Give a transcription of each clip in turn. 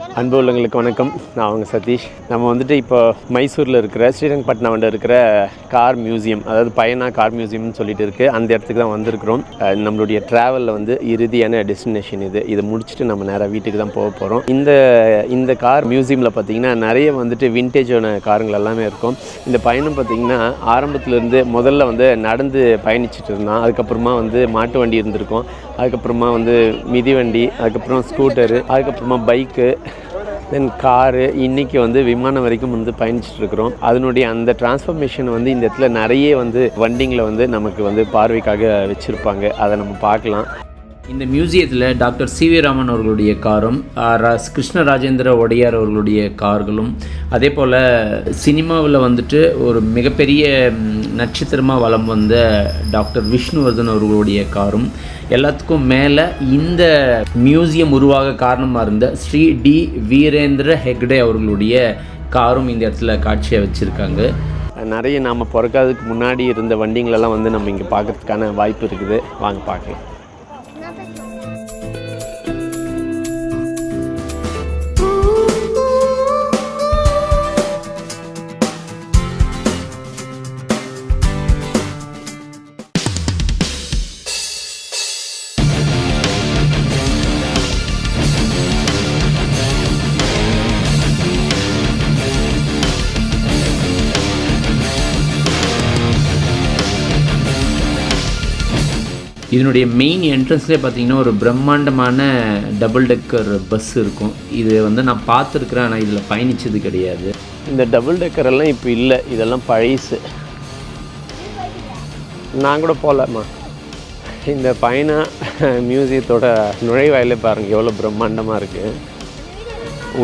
அன்பு உள்ளவங்களுக்கு வணக்கம். நான் அவங்க சதீஷ். நம்ம வந்துட்டு இப்போ மைசூரில் இருக்கிற ஸ்ரீரங்கப்பட்டினம் இருக்கிற கார் மியூசியம், அதாவது பயனா கார் மியூசியம்னு சொல்லிட்டு இருக்குது. அந்த இடத்துக்கு தான் வந்திருக்கிறோம். நம்மளுடைய ட்ராவலில் வந்து இறுதியான டெஸ்டினேஷன் இதை முடிச்சுட்டு நம்ம நேராக வீட்டுக்கு தான் போக போகிறோம். இந்த கார் மியூசியமில் பார்த்திங்கன்னா நிறைய வந்துட்டு விண்டேஜான காருங்கள் எல்லாமே இருக்கும். இந்த பயணம் பார்த்திங்கன்னா ஆரம்பத்துலேருந்து முதல்ல வந்து நடந்து பயணிச்சுட்டு இருந்தான். அதுக்கப்புறமா வந்து மாட்டு வண்டி இருந்திருக்கும். அதுக்கப்புறமா வந்து மிதிவண்டி, அதுக்கப்புறம் ஸ்கூட்டரு, அதுக்கப்புறமா பைக்கு, தென் காரு, இன்றைக்கி வந்து விமானம் வரைக்கும் வந்து பயணிச்சுட்ருக்குறோம். அதனுடைய அந்த டிரான்ஸ்ஃபர்மேஷன் வந்து இந்த இடத்துல நிறைய வந்து வண்டிங்களை வந்து நமக்கு வந்து பார்வைக்காக வச்சுருப்பாங்க. அதை நம்ம பார்க்கலாம். இந்த மியூசியத்தில் டாக்டர் சி.வி. ராமன் அவர்களுடைய காரும், கிருஷ்ணராஜேந்திர ஒடையார் அவர்களுடைய கார்களும், அதே போல் சினிமாவில் வந்துட்டு ஒரு மிகப்பெரிய நட்சத்திரமாக வலம் வந்த டாக்டர் விஷ்ணுவர்தன் அவர்களுடைய காரும், எல்லாத்துக்கும் மேலே இந்த மியூசியம் உருவாக காரணமாக இருந்த ஸ்ரீ டி வீரேந்திர ஹெக்டே அவர்களுடைய காரும் இந்த இடத்துல காட்சியாக வச்சுருக்காங்க. நிறைய நாம் பிறக்காததுக்கு முன்னாடி இருந்த வண்டிங்களெல்லாம் வந்து நம்ம இங்கே பார்க்குறதுக்கான வாய்ப்பு இருக்குது. வாங்க பார்க்கலாம். இதனுடைய மெயின் என்ட்ரன்ஸ்லேயே பார்த்திங்கன்னா ஒரு பிரம்மாண்டமான டபுள் டெக்கர் பஸ் இருக்கும். இது வந்து நான் பார்த்துருக்குறேன், ஆனால் இதில் பயணித்தது கிடையாது. இந்த டபுள் டெக்கரெல்லாம் இப்போ இல்லை, இதெல்லாம் பழசு. நான் கூட போகலம்மா. இந்த பயணா மியூசியத்தோட நுழைவாயிலே பாருங்கள் எவ்வளோ பிரம்மாண்டமாக இருக்குது.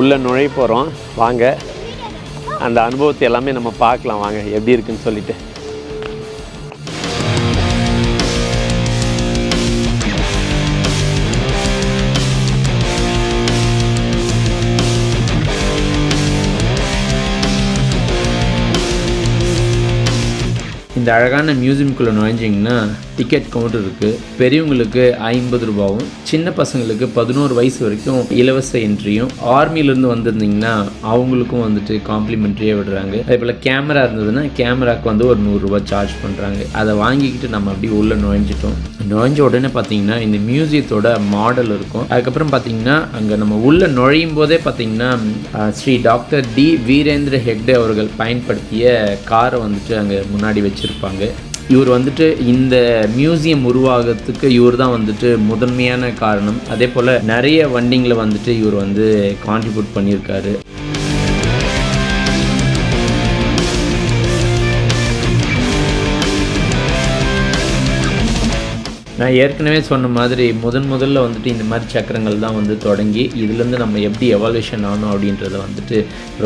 உள்ளே நுழைய போகிறோம். வாங்க, அந்த அனுபவத்தை எல்லாமே நம்ம பார்க்கலாம். வாங்க எப்படி இருக்குன்னு சொல்லிட்டு. இந்த அழகான மியூசியம்குள்ளே நுழைஞ்சிங்கன்னா டிக்கெட் கவுண்டர் இருக்குது. பெரியவங்களுக்கு 50 ரூபாவும், சின்ன பசங்களுக்கு 11 வயசு வரைக்கும் இலவச என்ட்ரியும், ஆர்மியிலேருந்து வந்திருந்திங்கன்னா அவங்களுக்கும் வந்துட்டு காம்ப்ளிமெண்ட்ரியாக விடுறாங்க. அதே போல் கேமரா இருந்ததுன்னா கேமராவுக்கு வந்து ஒரு 100 ரூபா சார்ஜ் பண்ணுறாங்க. அதை வாங்கிக்கிட்டு நம்ம அப்படி உள்ளே நுழைஞ்சிட்டோம். நுழைஞ்ச உடனே பார்த்திங்கன்னா இந்த மியூசியத்தோட மாடல் இருக்கும். அதுக்கப்புறம் பார்த்திங்கன்னா அங்கே நம்ம உள்ளே நுழையும் போதே பார்த்திங்கன்னா ஸ்ரீ டாக்டர் டி வீரேந்திர ஹெக்டே அவர்கள் பயன்படுத்திய காரை வந்துட்டு அங்கே முன்னாடி வச்சுருப்பாங்க. இவர் வந்துட்டு இந்த மியூசியம் உருவாகிறதுக்கு இவர் தான் வந்துட்டு முதன்மையான காரணம். அதே போல் நிறைய வண்டிங்களை வந்துட்டு இவர் வந்து கான்ட்ரிபியூட் பண்ணியிருக்காரு. நான் ஏற்கனவே சொன்ன மாதிரி முதல்ல வந்துட்டு இந்த மாதிரி சக்கரங்கள் தான் வந்து தொடங்கி இதுலேருந்து நம்ம எப்படி எவால்யூஷன் ஆகணும் அப்படின்றத வந்துட்டு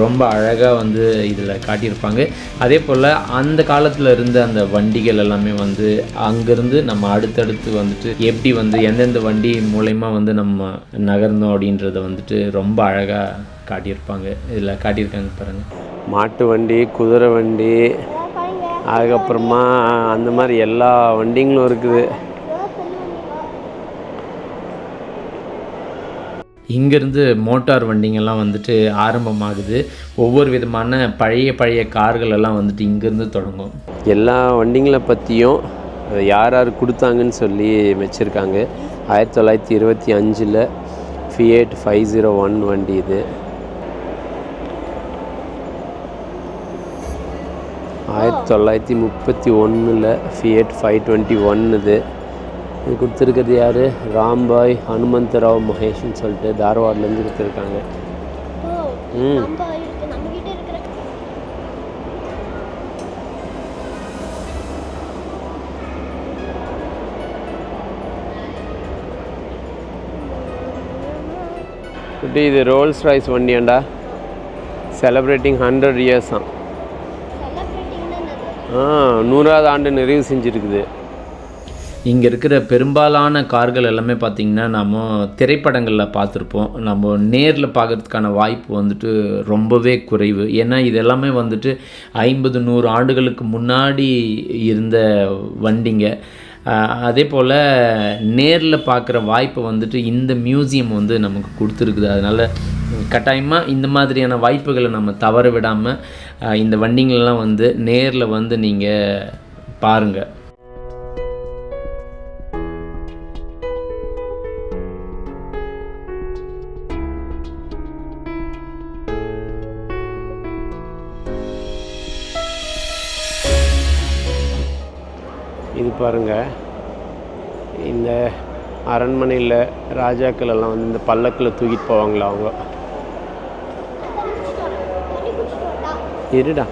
ரொம்ப அழகாக வந்து இதில் காட்டியிருப்பாங்க. அதே போல் அந்த காலத்தில் இருந்த அந்த வண்டிகள் எல்லாமே வந்து அங்கேருந்து நம்ம அடுத்தடுத்து வந்துட்டு எப்படி வந்து எந்தெந்த வண்டி மூலயமா வந்து நம்ம நகர்ந்தோம் அப்படின்றத வந்துட்டு ரொம்ப அழகாக காட்டியிருப்பாங்க. இதில் காட்டியிருக்காங்க பாருங்கள். மாட்டு வண்டி, குதிரை வண்டி, அதுக்கப்புறமா அந்த மாதிரி எல்லா வண்டிங்களும் இருக்குது. இங்கேருந்து மோட்டார் வண்டிங்கெல்லாம் வந்துட்டு ஆரம்பமாகுது. ஒவ்வொரு விதமான பழைய கார்கள் எல்லாம் வந்துட்டு இங்கேருந்து தொடங்கும். எல்லா வண்டிங்களை பற்றியும் யார் கொடுத்தாங்கன்னு சொல்லி வச்சுருக்காங்க. 1925 ஃபியட் 501 வண்டி இது. 1931 ஃபியட் 521 இது. இது கொடுத்துருக்கிறது யார்? ராம்பாய் ஹனுமந்தராவ் மகேஷ்னு சொல்லிட்டு தார்வாட்லேருந்து கொடுத்துருக்காங்க. குட்டி, இது ரோல்ஸ் ராய்ஸ் வண்டியாண்டா. Celebrating 100 years. 100வது ஆண்டு நிறைவு செஞ்சுருக்குது. இங்கே இருக்கிற பெரும்பாலான கார்கள் எல்லாமே பார்த்திங்கன்னா நம்ம திரைப்படங்களில் பார்த்துருப்போம். நம்ம நேரில் பார்க்குறதுக்கான வாய்ப்பு வந்துட்டு ரொம்பவே குறைவு. ஏன்னா இது எல்லாமே வந்துட்டு 50-100 ஆண்டுகளுக்கு முன்னாடி இருந்த வண்டிங்க. அதே போல் நேரில் பார்க்குற வாய்ப்பை வந்துட்டு இந்த மியூசியம் வந்து நமக்கு கொடுத்துருக்குது. அதனால் கட்டாயமாக இந்த மாதிரியான வாய்ப்புகளை நம்ம தவற விடாமல் இந்த வண்டிங்களெலாம் வந்து நேரில் வந்து நீங்கள் பாருங்கள். இது பாருங்கள், இந்த அரண்மனையில் ராஜாக்கள் எல்லாம் வந்து இந்த பல்லக்கில் தூக்கிட்டு போவாங்களா அவங்க. இருடா.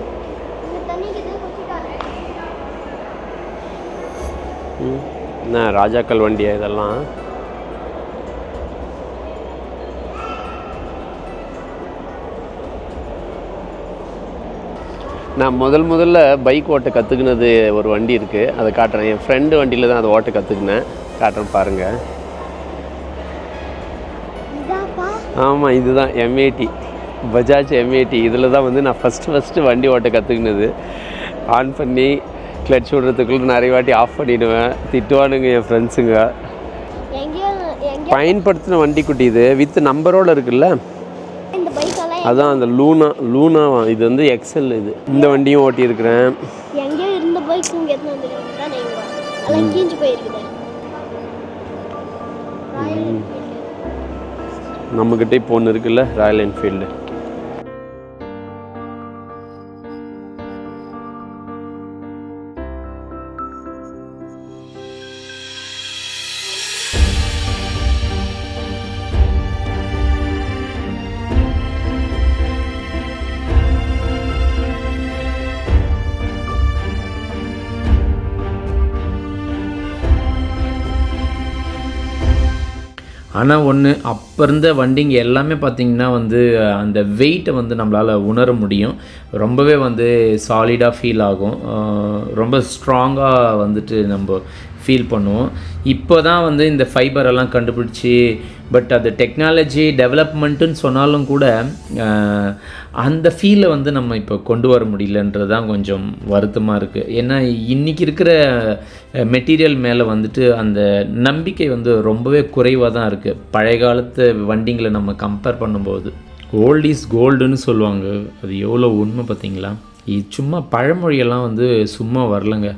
என்ன ராஜாக்கள் வண்டியா இதெல்லாம்? நான் முதல்ல பைக் ஓட்ட கற்றுக்கினது ஒரு வண்டி இருக்குது, அதை காட்டுறேன். என் ஃப்ரெண்டு வண்டியில் தான் அதை ஓட்ட கற்றுக்கினேன், காட்டுறேன் பாருங்கள். ஆமாம், இதுதான் M80, பஜாஜ் M80. இதில் தான் வந்து நான் ஃபஸ்ட்டு வண்டி ஓட்ட கற்றுக்கினது. ஆன் பண்ணி கிளட்ச் விடுறதுக்குள்ள நிறைய வாட்டி ஆஃப் பண்ணிவிடுவேன், திட்டுவானுங்க என் ஃப்ரெண்ட்ஸுங்க. பயன்படுத்தின வண்டி குட்டி இது, வித் நம்பரோடு இருக்குல்ல, அதான் அந்த லூனா. இது வந்து எக்ஸல். இது இந்த வண்டியும் ஓட்டியிருக்கிறேன். நம்மக்கிட்ட இப்போ ஒன்று இருக்குல்ல, ராயல் என்ஃபீல்டு. ஆனால் ஒன்று, அப்போ இருந்த வண்டிங்க எல்லாமே பார்த்திங்கன்னா வந்து அந்த வெயிட்டை வந்து நம்மளால் உணர முடியும். ரொம்பவே வந்து சாலிடாக ஃபீல் ஆகும், ரொம்ப ஸ்ட்ராங்காக வந்துட்டு நம்ம ஃபீல் பண்ணுவோம். இப்போ தான் வந்து இந்த ஃபைபரெல்லாம் கண்டுபிடிச்சி, பட் அது டெக்னாலஜி டெவலப்மெண்ட்டுன்னு சொன்னாலும் கூட அந்த ஃபீலை வந்து நம்ம இப்போ கொண்டு வர முடியலன்றது தான் கொஞ்சம் வருத்தமாக இருக்குது. ஏன்னா இன்றைக்கி இருக்கிற மெட்டீரியல் மேலே வந்துட்டு அந்த நம்பிக்கை வந்து ரொம்பவே குறைவாக தான் இருக்குது. பழைய காலத்து வண்டிங்களை நம்ம கம்பேர் பண்ணும்போது ஓல்ட் இஸ் கோல்டுன்னு சொல்லுவாங்க, அது எவ்வளோ உண்மை பார்த்திங்களா? இது சும்மா பழமொழியெல்லாம் வந்து சும்மா வரலங்க,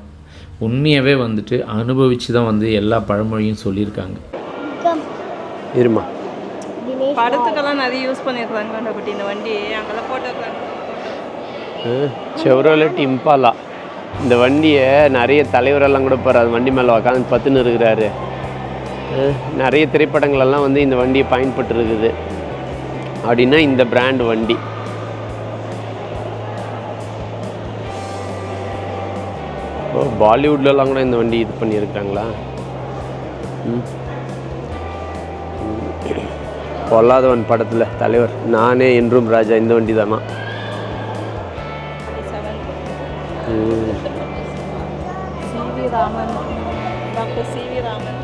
உண்மையாகவே வந்துட்டு அனுபவித்து தான் வந்து எல்லா பழமொழியும் சொல்லியிருக்காங்க. இருமா, படத்துக்கெல்லாம் நிறைய யூஸ் பண்ணியிருக்காங்க பட் இந்த வண்டி அங்கெல்லாம் போட்டோக்கிறாங்க. Chevrolet Impala. இந்த வண்டியை நிறைய தலைவரெல்லாம் கூட போகிறார், வண்டி மேலே உட்காந்து பத்துன்னு இருக்கிறாரு. நிறைய திரைப்படங்களெல்லாம் வந்து இந்த வண்டியை பயன்பட்டு இருக்குது. அப்படின்னா இந்த பிராண்ட் வண்டி. ஓ, பாலிவுட்லலாம் கூட இந்த வண்டி இது பண்ணியிருக்காங்களா? பொல்லாதவன் படத்தில் தலைவர் நானே என்றும் ராஜா இந்த வண்டி தானா? CV Raman, doctor CV Raman.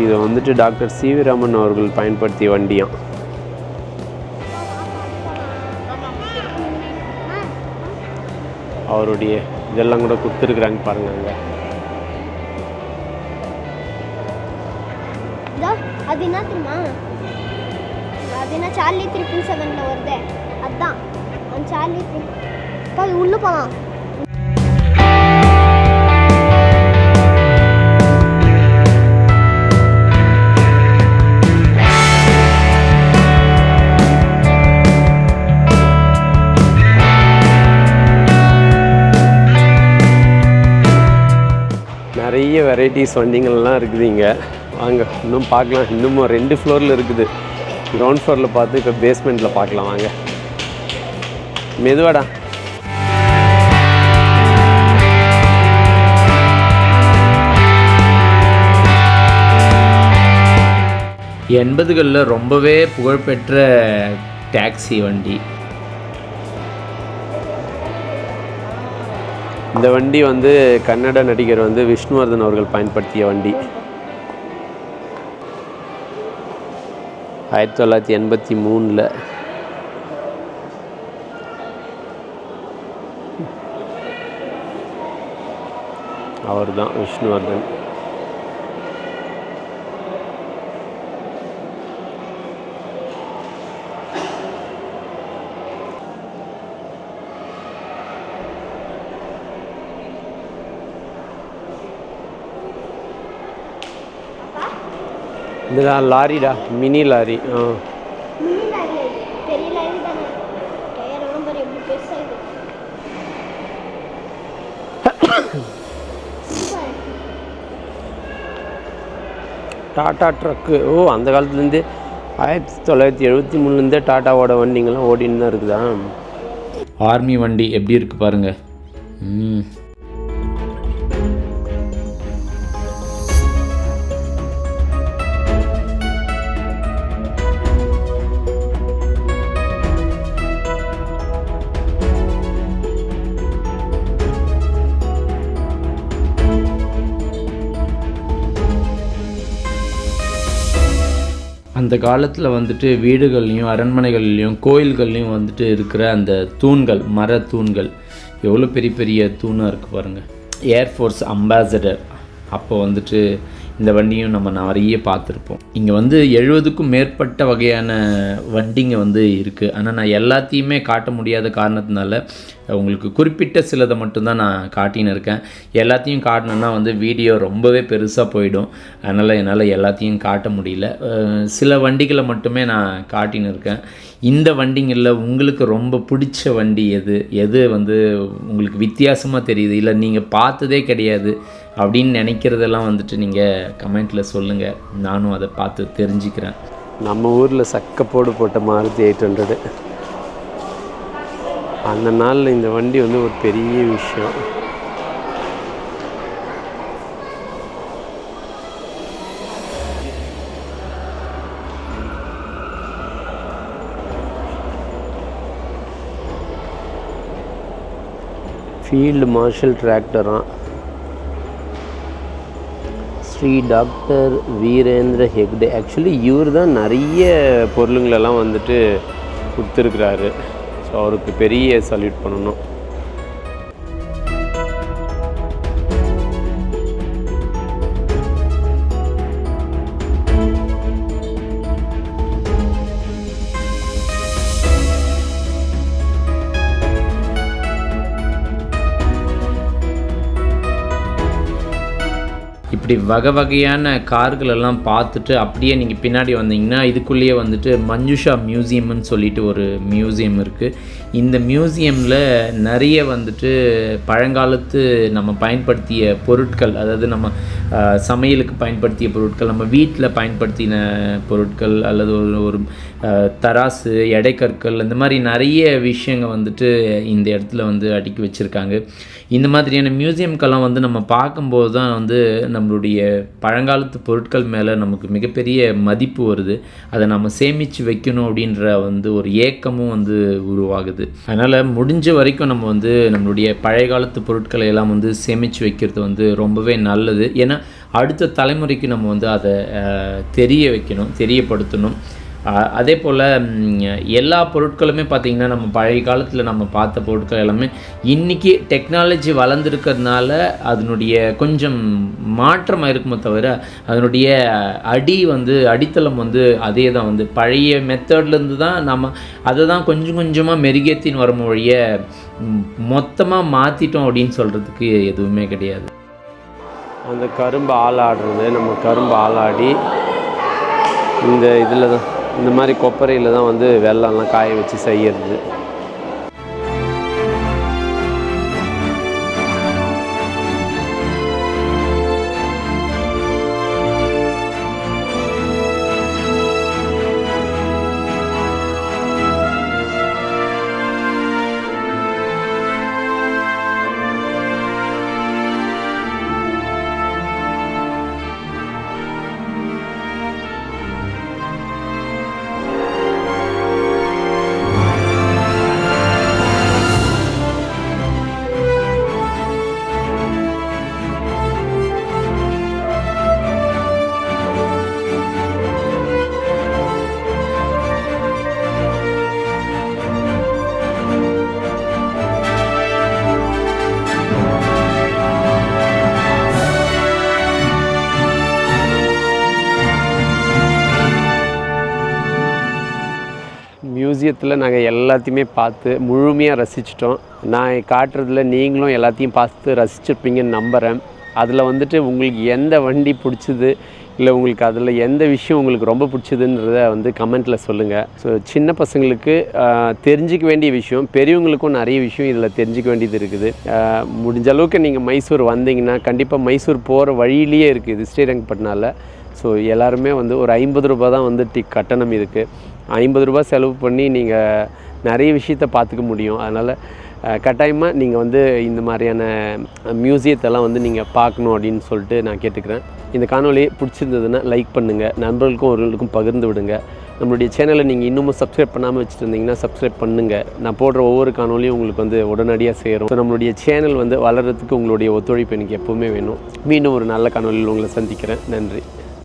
இதை வந்துட்டு டாக்டர் CV ராமன் அவர்கள் பயன்படுத்திய வண்டியாம். அவருடைய இதெல்லாம் கூட கொடுத்துருக்குறாங்க பாருங்க. அங்கே அது என்ன தெரியுமா? அது என்ன சார்லி 777 வருது, அதுதான் அந்த சார்லி. அது உள்ள போகலாம். நிறைய வெரைட்டிஸ் வண்டிங்கள்லாம் இருக்குது இங்கே. வாங்க இன்னும் பார்க்கலாம். இன்னமும் 2 ஃப்ளோரில் இருக்குது. கிரவுண்ட் ஃப்ளோரில் பார்த்து இப்போ பேஸ்மெண்ட்டில் பார்க்கலாம். வாங்க மெதுவாடா. எண்பதுகளில் ரொம்பவே புகழ்பெற்ற டாக்ஸி வண்டி. இந்த வண்டி வந்து கன்னட நடிகர் வந்து விஷ்ணுவர்தன் அவர்கள் பயன்படுத்திய வண்டி. 1983. அவர் தான் விஷ்ணுவர்தன். இதுதான் லாரிடா, மினி லாரி. மினி லாரி அது. பெரிய லாரி தானே. டயர் எல்லாம் பாரு எப்படி பெருசா இருக்கு. Tata truck. ஓ, அந்த காலத்துலேருந்தே 1973லேருந்தே டாட்டாவோட வண்டிங்கெல்லாம் ஓடின்னு தான் இருக்குதா? ஆர்மி வண்டி எப்படி இருக்குது பாருங்கள். அந்த காலத்தில் வந்துட்டு வீடுகள்லையும் அரண்மனைகள்லையும் கோயில்கள்லையும் வந்துட்டு இருக்கிற அந்த தூண்கள், மர தூண்கள் எவ்வளோ பெரிய பெரிய தூணாக இருக்குது பாருங்கள். ஏர்ஃபோர்ஸ் அம்பாசடர் அப்போ வந்துட்டு இந்த வண்டியும் நம்ம நிறைய பார்த்துருப்போம். இங்கே வந்து 70க்கும் மேற்பட்ட வகையான வண்டிங்க வந்து இருக்குது. ஆனால் நான் எல்லாத்தையுமே காட்ட முடியாத காரணத்தினால உங்களுக்கு குறிப்பிட்ட சிலதை மட்டும்தான் நான் காட்டின்னு இருக்கேன். எல்லாத்தையும் காட்டணுன்னா வந்து வீடியோ ரொம்பவே பெருசாக போயிடும். அதனால் என்னால் எல்லாத்தையும் காட்ட முடியல. சில வண்டிகளை மட்டுமே நான் காட்டின்னு இருக்கேன். இந்த வண்டிங்களில் உங்களுக்கு ரொம்ப பிடிச்ச வண்டி எது வந்து உங்களுக்கு வித்தியாசமாக தெரியுது, இல்லை நீங்கள் பார்த்ததே கிடையாது அப்படின்னு நினைக்கிறதெல்லாம் வந்துட்டு நீங்கள் கமெண்ட்டில் சொல்லுங்கள். நானும் அதை பார்த்து தெரிஞ்சுக்கிறேன். நம்ம ஊரில் சக்கப்போடு போட்ட மாருதி 800. அந்த நாளில் இந்த வண்டி வந்து ஒரு பெரிய விஷயம். ஃபீல்டு மார்ஷல் டிராக்டரான். ஸ்ரீ டாக்டர் வீரேந்திர ஹெக்டே. ஆக்சுவலி இவர் தான் நிறைய பொருளுங்களெல்லாம் வந்துட்டு கொடுத்துருக்குறாரு. ஸோ அவருக்கு பெரிய சல்யூட் பண்ணணும். இப்படி வகை வகையான கார்களெல்லாம் பார்த்துட்டு அப்படியே நீங்கள் பின்னாடி வந்தீங்கன்னா இதுக்குள்ளேயே வந்துட்டு மஞ்சுஷா மியூசியம்னு சொல்லிட்டு ஒரு மியூசியம் இருக்குது. இந்த மியூசியமில் நிறைய வந்துட்டு பழங்காலத்து நம்ம பயன்படுத்திய பொருட்கள், அதாவது நம்ம சமையலுக்கு பயன்படுத்திய பொருட்கள், நம்ம வீட்டில் பயன்படுத்தின பொருட்கள், அல்லது ஒரு தராசு, எடைக்கற்கள், இந்த மாதிரி நிறைய விஷயங்கள் வந்துட்டு இந்த இடத்துல வந்து அடுக்கி வச்சுருக்காங்க. இந்த மாதிரியான மியூசியம்கெல்லாம் வந்து நம்ம பார்க்கும்போது தான் வந்து நம்மளுடைய பழங்காலத்து பொருட்கள் மேலே நமக்கு மிகப்பெரிய மதிப்பு வருது. அதை நம்ம சேமித்து வைக்கணும் அப்படின்ற வந்து ஒரு ஏக்கமும் வந்து உருவாகுது. அதனால் முடிஞ்ச வரைக்கும் நம்ம வந்து நம்மளுடைய பழைய காலத்து பொருட்களை எல்லாம் வந்து சேமித்து வைக்கிறது வந்து ரொம்பவே நல்லது. ஏன்னா அடுத்த தலைமுறைக்கு நம்ம வந்து அதை தெரிய வைக்கணும், தெரியப்படுத்தணும். அதே போல் எல்லா பொருட்களுமே பார்த்திங்கன்னா நம்ம பழைய காலத்தில் நம்ம பார்த்த பொருட்கள் எல்லாமே இன்றைக்கி டெக்னாலஜி வளர்ந்துருக்கிறதுனால அதனுடைய கொஞ்சம் மாற்றமாக இருக்குமே தவிர அதனுடைய அடித்தளம் வந்து அதே தான். வந்து பழைய மெத்தட்லேருந்து தான் நம்ம அதை தான் கொஞ்சம் கொஞ்சமாக மெருகேற்றின்னு வர மொழிய மொத்தமாக மாற்றிட்டோம் அப்படின்னு சொல்கிறதுக்கு எதுவுமே கிடையாது. அந்த கரும்பு ஆளாடுறது, நம்ம கரும்பு ஆளாடி இந்த இதில் தான், இந்த மாதிரி கொப்பரையில் தான் வந்து வெள்ளம்லாம் காய வச்சு செய்யறது. மியூசியத்தில் நாங்கள் எல்லாத்தையுமே பார்த்து முழுமையாக ரசிச்சிட்டோம். நான் காட்டுறதுல நீங்களும் எல்லாத்தையும் பார்த்து ரசிச்சிருப்பீங்கன்னு நம்புகிறேன். அதில் வந்துட்டு உங்களுக்கு எந்த வண்டி பிடிச்சிது, இல்லை உங்களுக்கு அதில் எந்த விஷயம் உங்களுக்கு ரொம்ப பிடிச்சதுன்றத வந்து கமெண்ட்டில் சொல்லுங்கள். ஸோ சின்ன பசங்களுக்கு தெரிஞ்சிக்க வேண்டிய விஷயம், பெரியவங்களுக்கும் நிறைய விஷயம் இதில் தெரிஞ்சிக்க வேண்டியது இருக்குது. முடிஞ்ச அளவுக்கு நீங்கள் மைசூர் வந்தீங்கன்னா கண்டிப்பாக மைசூர் போகிற வழியிலேயே இருக்குது ஸ்ரீரங்கப்பட்டினால. ஸோ எல்லாருமே வந்து ஒரு 50 ரூபா தான் வந்து கட்டணம் இருக்குது. 50 ரூபா செலவு பண்ணி நீங்கள் நிறைய விஷயத்தை பார்த்துக்க முடியும். அதனால் கட்டாயமாக நீங்கள் வந்து இந்த மாதிரியான மியூசியத்தெல்லாம் வந்து நீங்கள் பார்க்கணும் அப்படின்னு சொல்லிட்டு நான் கேட்டுக்கிறேன். இந்த காணொலி பிடிச்சிருந்ததுன்னா லைக் பண்ணுங்கள், நண்பர்களுக்கும் ஒருவர்களுக்கும் பகிர்ந்து விடுங்க. நம்மளுடைய சேனலை நீங்கள் இன்னமும் சப்ஸ்கிரைப் பண்ணாமல் வச்சுட்டு இருந்தீங்கன்னா சப்ஸ்கிரைப் பண்ணுங்கள். நான் போடுற ஒவ்வொரு காணொலியும் உங்களுக்கு வந்து உடனடியாக சேரும். ஸோ நம்மளுடைய சேனல் வந்து வளர்கிறதுக்கு உங்களுடைய ஒத்துழைப்பு எனக்கு எப்போவுமே வேணும். மீண்டும் ஒரு நல்ல காணொலியில் உங்களை சந்திக்கிறேன். நன்றி.